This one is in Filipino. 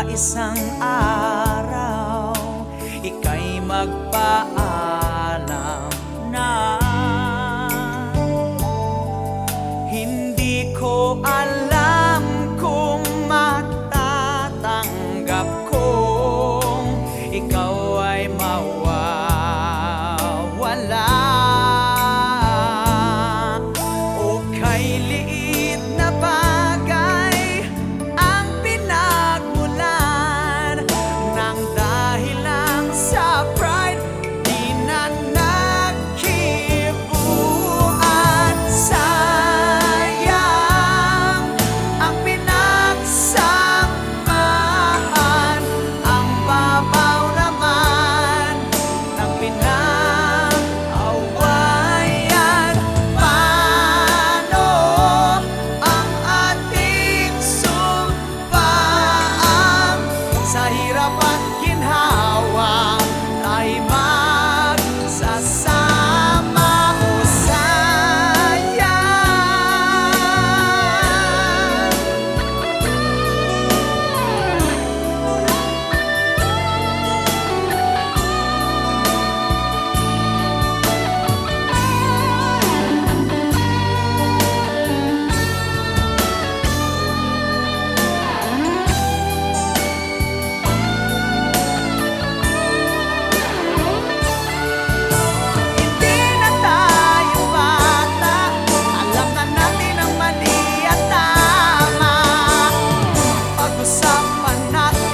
Isang araw, ika'y magpaalam na. Hindi ko alam kung matatanggap kong ikaw ay mawawala. O kay liit na bagay ang pinagmulan ng dahil lang sa pride, di na nagkibuan. Sayang ang pinagsamahan, ang babaw naman ng pinag-awayan. Paano ang ating sumpaan sa hirap at ginhawa tayo magsasama? O sayang. Hindi na tayo bata, alam na natin ang mali at tama. Pag-usapan natin